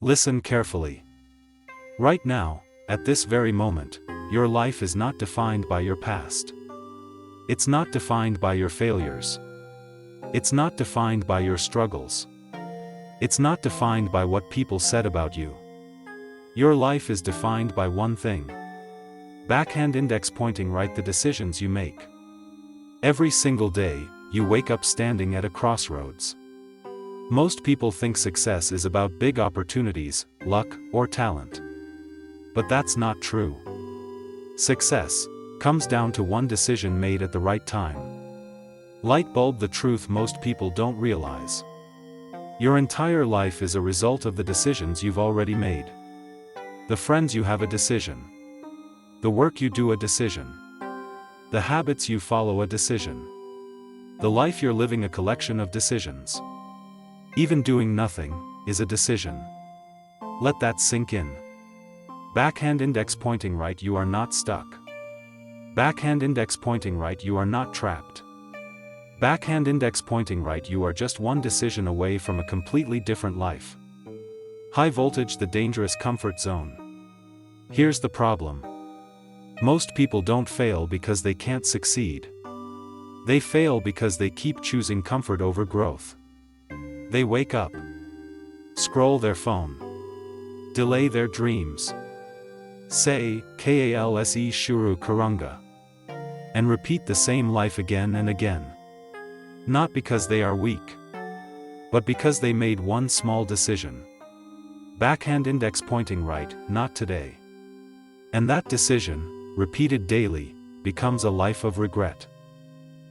Listen carefully. Right now, at this very moment, your life is not defined by your past. It's not defined by your failures. It's not defined by your struggles. It's not defined by what people said about you. Your life is defined by one thing. Backhand index pointing right, the decisions you make. Every single day, you wake up standing at a crossroads. Most people think success is about big opportunities, luck, or talent. But that's not true. Success comes down to one decision made at the right time. Light bulb, the truth most people don't realize. Your entire life is a result of the decisions you've already made. The friends you have, a decision. The work you do, a decision. The habits you follow, a decision. The life you're living, a collection of decisions. Even doing nothing is a decision. Let that sink in. Backhand index pointing right, you are not stuck. Backhand index pointing right, you are not trapped. Backhand index pointing right, you are just one decision away from a completely different life. High voltage, the dangerous comfort zone. Here's the problem. Most people don't fail because they can't succeed. They fail because they keep choosing comfort over growth. They wake up, scroll their phone, delay their dreams, say, kalse shuru karunga, and repeat the same life again and again. Not because they are weak, but because they made one small decision. Backhand index pointing right, not today. And that decision, repeated daily, becomes a life of regret.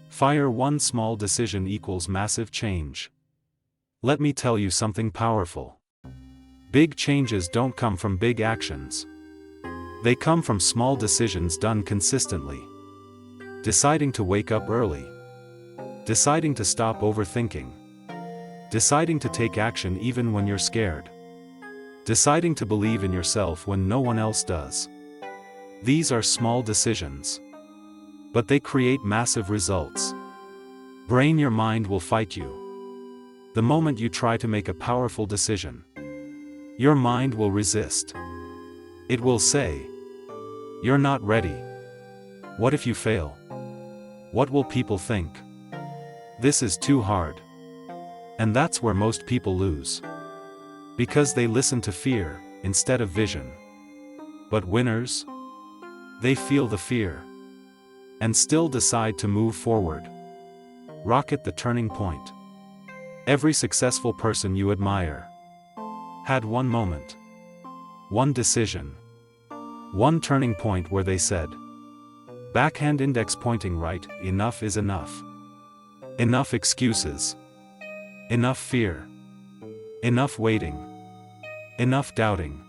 Fire, one small decision equals massive change. Let me tell you something powerful. Big changes don't come from big actions. They come from small decisions done consistently. Deciding to wake up early. Deciding to stop overthinking. Deciding to take action even when you're scared. Deciding to believe in yourself when no one else does. These are small decisions. But they create massive results. Brain, your mind will fight you. The moment you try to make a powerful decision, your mind will resist. It will say, "You're not ready. What if you fail? What will people think? This is too hard." And that's where most people lose. Because they listen to fear, instead of vision. But winners? They feel the fear. And still decide to move forward. Rocket, the turning point. Every successful person you admire had one moment, one decision, one turning point where they said, backhand index pointing right, enough is enough. Enough excuses. Enough fear. Enough waiting. Enough doubting.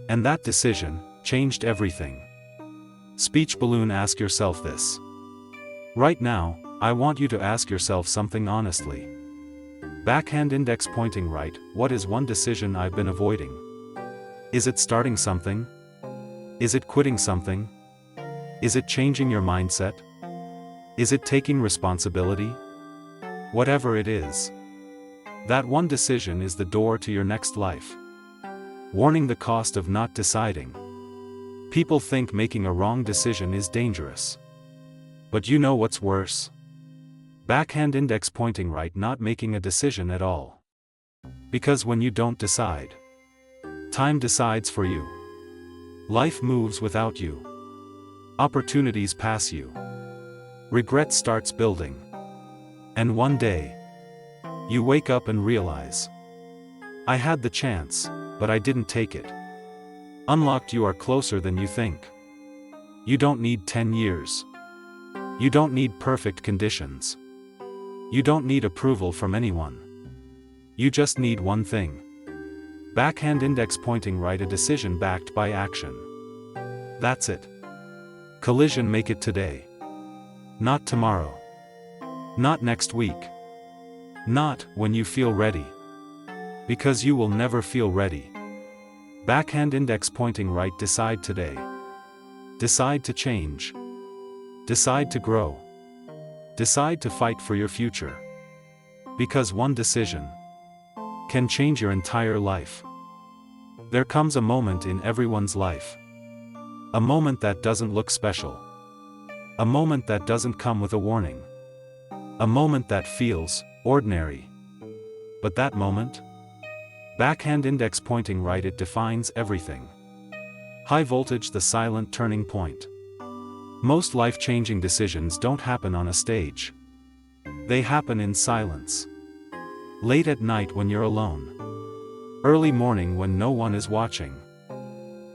And that decision changed everything. Speech balloon, ask yourself this. Right now, I want you to ask yourself something honestly. Backhand index pointing right, what is one decision I've been avoiding? Is it starting something? Is it quitting something? Is it changing your mindset? Is it taking responsibility? Whatever it is, that one decision is the door to your next life. Warning, the cost of not deciding. People think making a wrong decision is dangerous. But you know what's worse? Backhand index pointing right, not making a decision at all. Because when you don't decide, time decides for you. Life moves without you. Opportunities pass you. Regret starts building. And one day, you wake up and realize, I had the chance, but I didn't take it. Unlocked, you are closer than you think. You don't need 10 years. You don't need perfect conditions. You don't need approval from anyone. You just need one thing. Backhand index pointing right, a decision backed by action. That's it. Collision, make it today. Not tomorrow. Not next week. Not when you feel ready. Because you will never feel ready. Backhand index pointing right, decide today. Decide to change. Decide to grow. Decide to fight for your future. Because one decision can change your entire life. There comes a moment in everyone's life. A moment that doesn't look special. A moment that doesn't come with a warning. A moment that feels ordinary. But that moment? Backhand index pointing right, it defines everything. High voltage, the silent turning point. Most life-changing decisions don't happen on a stage. They happen in silence. Late at night when you're alone. Early morning when no one is watching.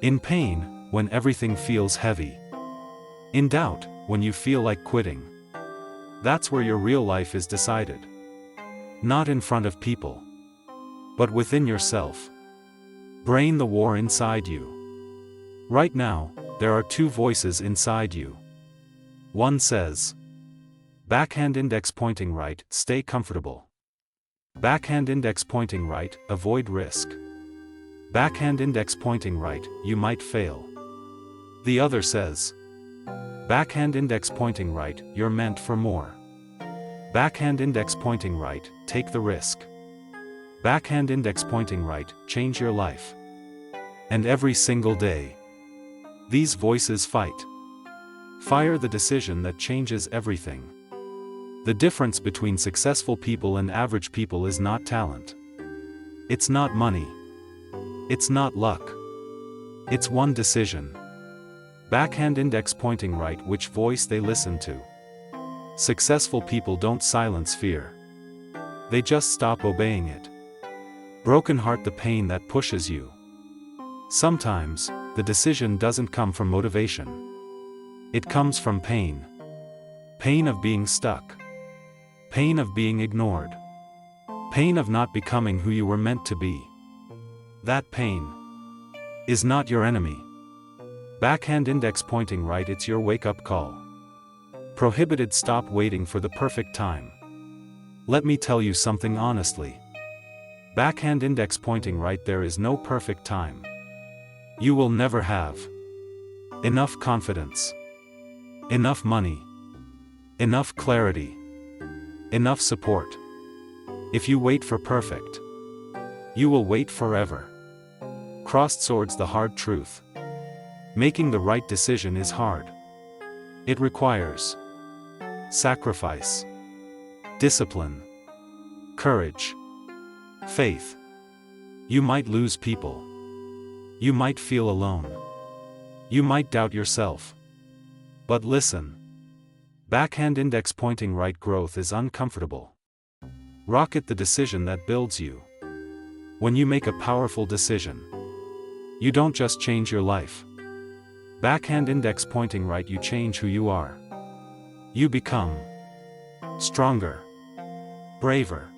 In pain, when everything feels heavy. In doubt, when you feel like quitting. That's where your real life is decided. Not in front of people, but within yourself. Brain the war inside you. Right now, there are two voices inside you. One says, backhand index pointing right, stay comfortable. Backhand index pointing right, avoid risk. Backhand index pointing right, you might fail. The other says, backhand index pointing right, you're meant for more. Backhand index pointing right, take the risk. Backhand index pointing right, change your life. And every single day, these voices fight. Fire the decision that changes everything. The difference between successful people and average people is not talent. It's not money. It's not luck. It's one decision. Backhand index pointing right, which voice they listen to. Successful people don't silence fear. They just stop obeying it. Broken heart, the pain that pushes you. Sometimes, the decision doesn't come from motivation. It comes from pain. Pain of being stuck. Pain of being ignored. Pain of not becoming who you were meant to be. That pain is not your enemy. Backhand index pointing right, it's your wake-up call. Prohibited, stop waiting for the perfect time. Let me tell you something honestly. Backhand index pointing right, there is no perfect time. You will never have enough confidence, enough money, enough clarity, enough support. If you wait for perfect, you will wait forever. Crossed swords, the hard truth. Making the right decision is hard. It requires sacrifice, discipline, courage, faith. You might lose people. You might feel alone. You might doubt yourself. But listen. Backhand index pointing right, growth is uncomfortable. Rocket, the decision that builds you. When you make a powerful decision, you don't just change your life. Backhand index pointing right, you change who you are. You become stronger, braver,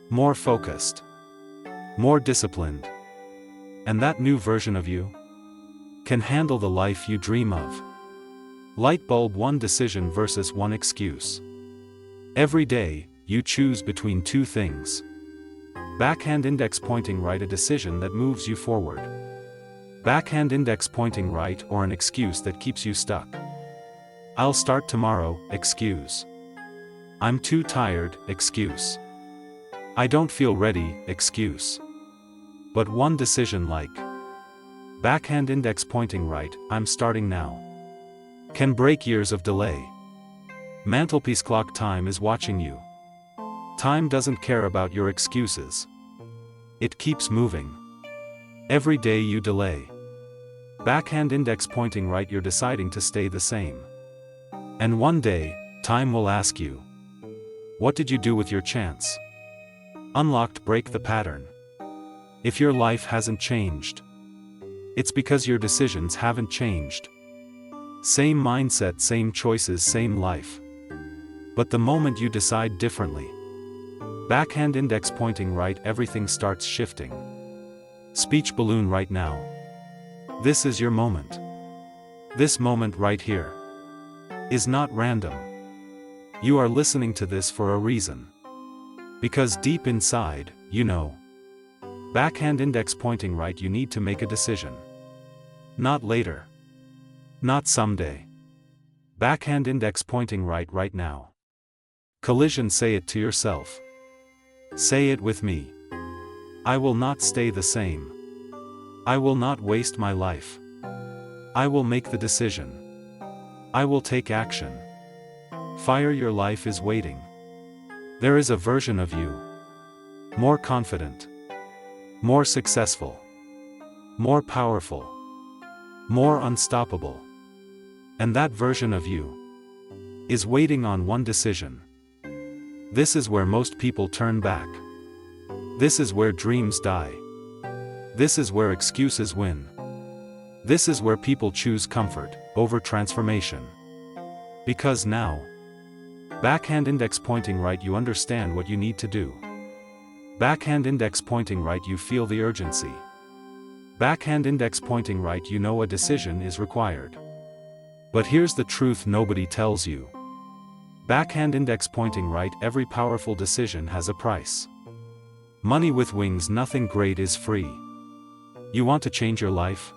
more focused, more disciplined. And that new version of you can handle the life you dream of. Light bulb, one decision versus one excuse. Every day, you choose between two things. Backhand index pointing right, a decision that moves you forward. Backhand index pointing right, or an excuse that keeps you stuck. I'll start tomorrow, excuse. I'm too tired, excuse. I don't feel ready, excuse. But one decision like backhand index pointing right, I'm starting now, can break years of delay. Mantelpiece clock, time is watching you. Time doesn't care about your excuses. It keeps moving. Every day you delay. Backhand index pointing right, you're deciding to stay the same. And one day, time will ask you, what did you do with your chance? Unlocked, break the pattern. If your life hasn't changed, it's because your decisions haven't changed. Same mindset, same choices, same life. But the moment you decide differently, backhand index pointing right, everything starts shifting. Speech balloon, right now. This is your moment. This moment right here is not random. You are listening to this for a reason. Because deep inside, you know. Backhand index pointing right, you need to make a decision. Not later. Not someday. Backhand index pointing right, right now. Collision, say it to yourself. Say it with me. I will not stay the same. I will not waste my life. I will make the decision. I will take action. Fire your life is waiting. There is a version of you. More confident. More successful. More powerful. More unstoppable. And that version of you is waiting on one decision. This is where most people turn back. This is where dreams die. This is where excuses win. This is where people choose comfort over transformation. Because now, backhand index pointing right, you understand what you need to do. Backhand index pointing right, you feel the urgency. Backhand index pointing right, you know a decision is required. But here's the truth nobody tells you. Backhand index pointing right, every powerful decision has a price. Money with wings, nothing great is free. You want to change your life?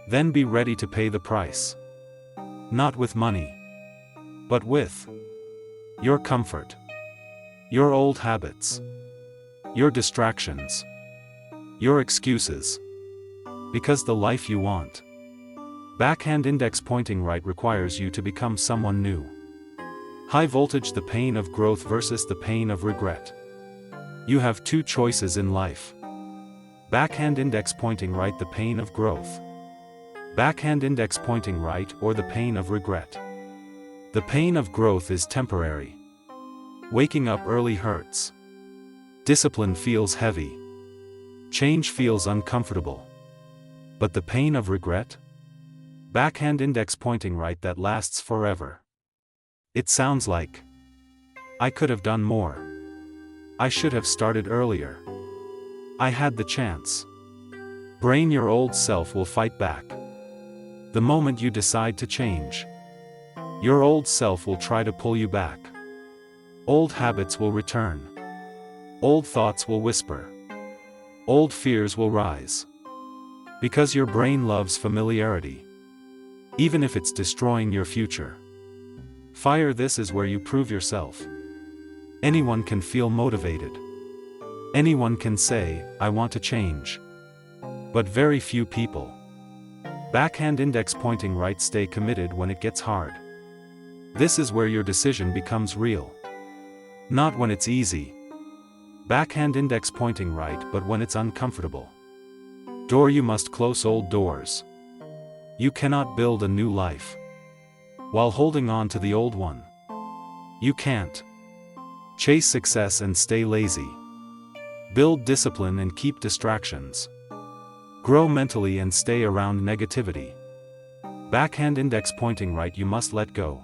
Then be ready to pay the price. Not with money, but with your comfort, your old habits, your distractions, your excuses. Because the life you want, backhand index pointing right, requires you to become someone new. High voltage, the pain of growth versus the pain of regret. You have two choices in life. Backhand index pointing right, the pain of growth. Backhand index pointing right, or the pain of regret. The pain of growth is temporary. Waking up early hurts. Discipline feels heavy. Change feels uncomfortable. But the pain of regret? Backhand index pointing right, that lasts forever. It sounds like, I could have done more. I should have started earlier. I had the chance. Brain, your old self will fight back. The moment you decide to change, your old self will try to pull you back. Old habits will return. Old thoughts will whisper. Old fears will rise. Because your brain loves familiarity. Even if it's destroying your future. Fire, this is where you prove yourself. Anyone can feel motivated. Anyone can say, I want to change. But very few people. Backhand index pointing right, stay committed when it gets hard. This is where your decision becomes real. Not when it's easy. Backhand index pointing right, but when it's uncomfortable. Door, you must close old doors. You cannot build a new life while holding on to the old one. You can't chase success and stay lazy. Build discipline and keep distractions. Grow mentally and stay around negativity. Backhand index pointing right, you must let go.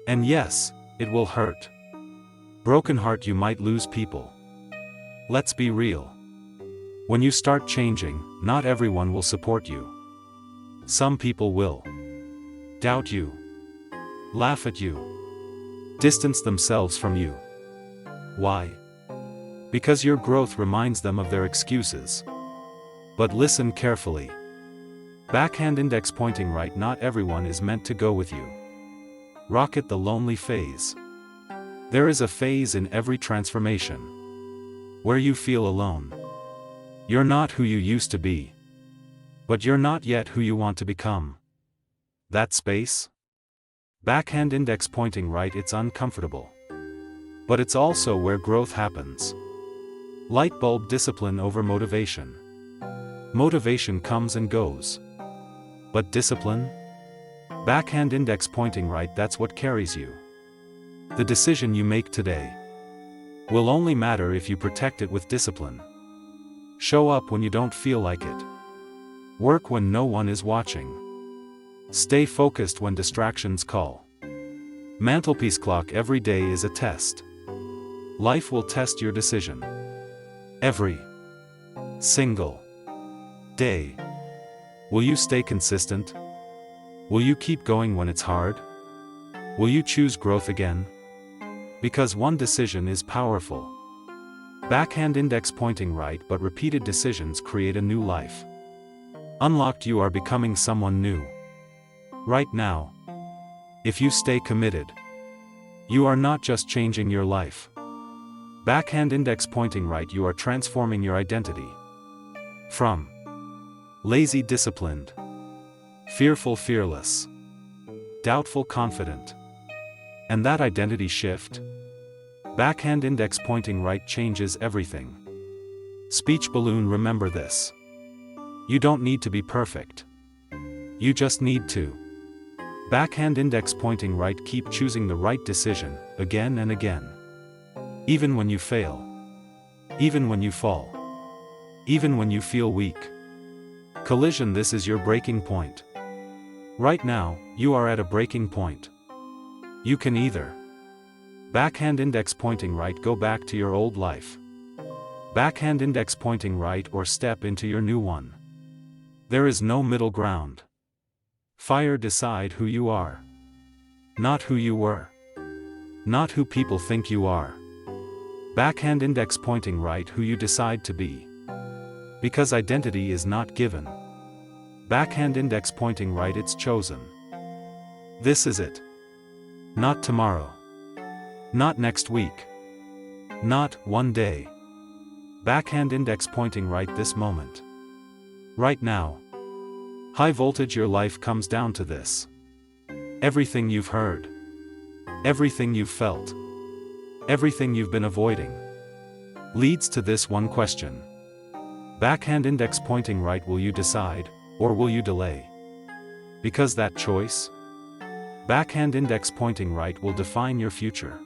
And yes, it will hurt. Broken heart, you might lose people. Let's be real. When you start changing, not everyone will support you. Some people will doubt you, laugh at you, distance themselves from you. Why? Because your growth reminds them of their excuses. But listen carefully. Backhand index pointing right, not everyone is meant to go with you. Rocket, the lonely phase. There is a phase in every transformation where you feel alone. You're not who you used to be. But you're not yet who you want to become. That space? Backhand index pointing right, it's uncomfortable. But it's also where growth happens. Light bulb, discipline over motivation. Motivation comes and goes. But discipline? Backhand index pointing right, that's what carries you. The decision you make today will only matter if you protect it with discipline. Show up when you don't feel like it. Work when no one is watching. Stay focused when distractions call. Mantelpiece clock, every day is a test. Life will test your decision. Every single day. Will you stay consistent? Will you keep going when it's hard? Will you choose growth again? Because one decision is powerful. Backhand index pointing right, but repeated decisions create a new life. Unlocked, you are becoming someone new. Right now. If you stay committed, you are not just changing your life. Backhand index pointing right, you are transforming your identity. From lazy disciplined, fearful fearless, doubtful confident. And that identity shift? Backhand index pointing right changes everything. Speech balloon, remember this. You don't need to be perfect. You just need to. Backhand index pointing right, keep choosing the right decision, again and again. Even when you fail. Even when you fall. Even when you feel weak. Collision, this is your breaking point. Right now, you are at a breaking point. You can either backhand index pointing right, go back to your old life. Backhand index pointing right, or step into your new one. There is no middle ground. Fire, decide who you are. Not who you were. Not who people think you are. Backhand index pointing right, who you decide to be. Because identity is not given. Backhand index pointing right, it's chosen. This is it. Not tomorrow. Not next week. Not one day. Backhand index pointing right, this moment. Right now. High voltage, your life comes down to this. Everything you've heard. Everything you've felt. Everything you've been avoiding. Leads to this one question. Backhand index pointing right, will you decide, or will you delay? Because that choice, backhand index pointing right, will define your future.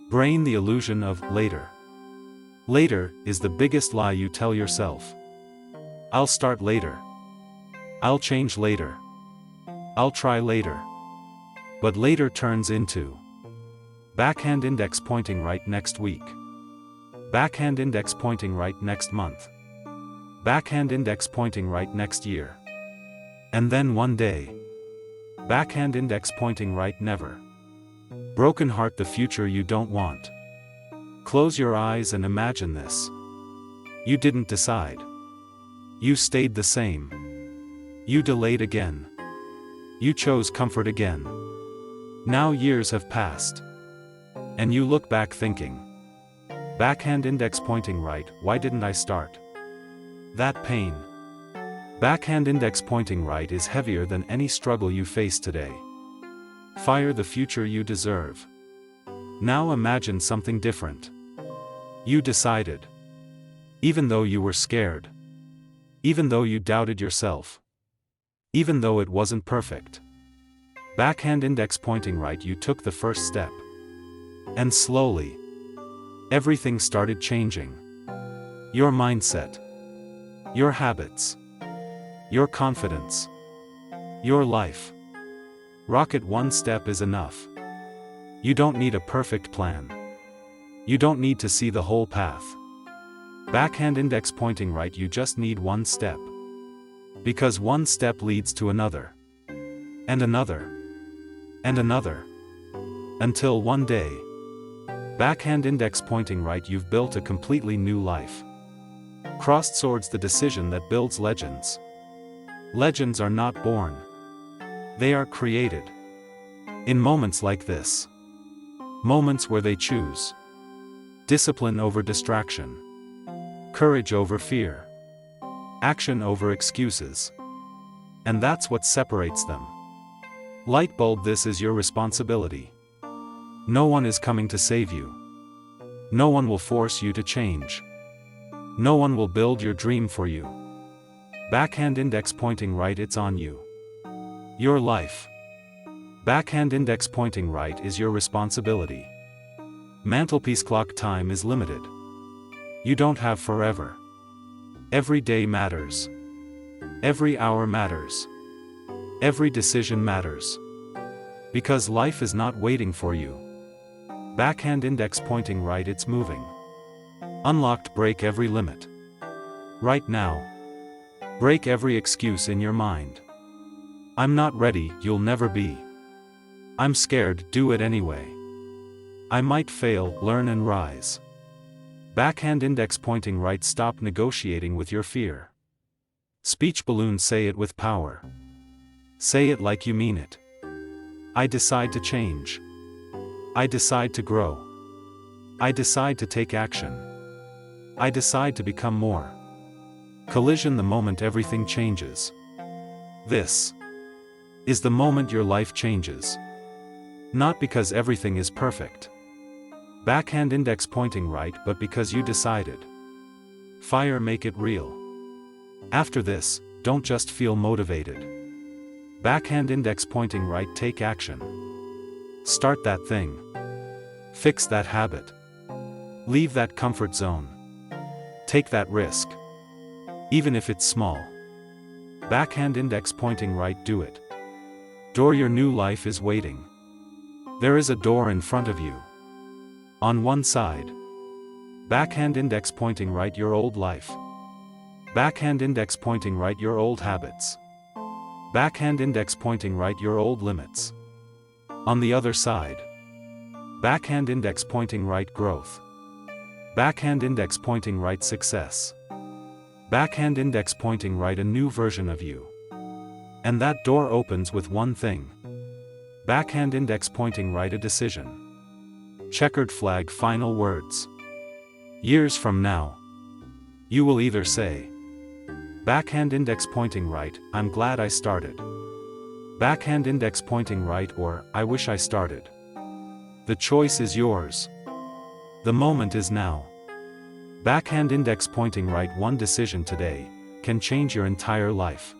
Brain, the illusion of later. Later is the biggest lie you tell yourself. I'll start later. I'll change later. I'll try later. But later turns into backhand index pointing right next week. Backhand index pointing right next month. Backhand index pointing right next year. And then one day. Backhand index pointing right never. Broken heart, the future you don't want. Close your eyes and imagine this. You didn't decide. You stayed the same. You delayed again. You chose comfort again. Now years have passed. And you look back thinking. Backhand index pointing right, why didn't I start? That pain. Backhand index pointing right is heavier than any struggle you face today. Fire, the future you deserve. Now imagine something different. You decided. Even though you were scared. Even though you doubted yourself. Even though it wasn't perfect. Backhand index pointing right, you took the first step. And slowly, everything started changing. Your mindset. Your habits. Your confidence. Your life. Rocket, one step is enough. You don't need a perfect plan. You don't need to see the whole path. Backhand index pointing right, you just need one step. Because one step leads to another. And another. And another. Until one day. Backhand index pointing right, you've built a completely new life. Crossed swords, the decision that builds legends. Legends are not born. They are created. In moments like this. Moments where they choose. Discipline over distraction. Courage over fear. Action over excuses. And that's what separates them. Light bulb, this is your responsibility. No one is coming to save you. No one will force you to change. No one will build your dream for you. Backhand index pointing right, it's on you. Your life. Backhand index pointing right is your responsibility. Mantelpiece clock, time is limited. You don't have forever. Every day matters. Every hour matters. Every decision matters. Because life is not waiting for you. Backhand index pointing right, it's moving. Unlocked, break every limit. Right now. Break every excuse in your mind. I'm not ready, you'll never be. I'm scared, do it anyway. I might fail, learn and rise. Backhand index pointing right, stop negotiating with your fear. Speech balloon, say it with power. Say it like you mean it. I decide to change. I decide to grow. I decide to take action. I decide to become more. Collision, the moment everything changes. This is the moment your life changes. Not because everything is perfect. Backhand index pointing right, but because you decided. Fire, make it real. After this, don't just feel motivated. Backhand index pointing right, take action. Start that thing. Fix that habit. Leave that comfort zone. Take that risk. Even if it's small. Backhand index pointing right, do it. Door, your new life is waiting. There is a door in front of you. On one side. Backhand index pointing right, your old life. Backhand index pointing right, your old habits. Backhand index pointing right, your old limits. On the other side. Backhand index pointing right, growth. Backhand index pointing right, success. Backhand index pointing right, a new version of you. And that door opens with one thing. Backhand index pointing right, a decision. Checkered flag, final words. Years from now, you will either say, backhand index pointing right, I'm glad I started. Backhand index pointing right, or, I wish I started. The choice is yours. The moment is now. Backhand index pointing right, one decision today can change your entire life.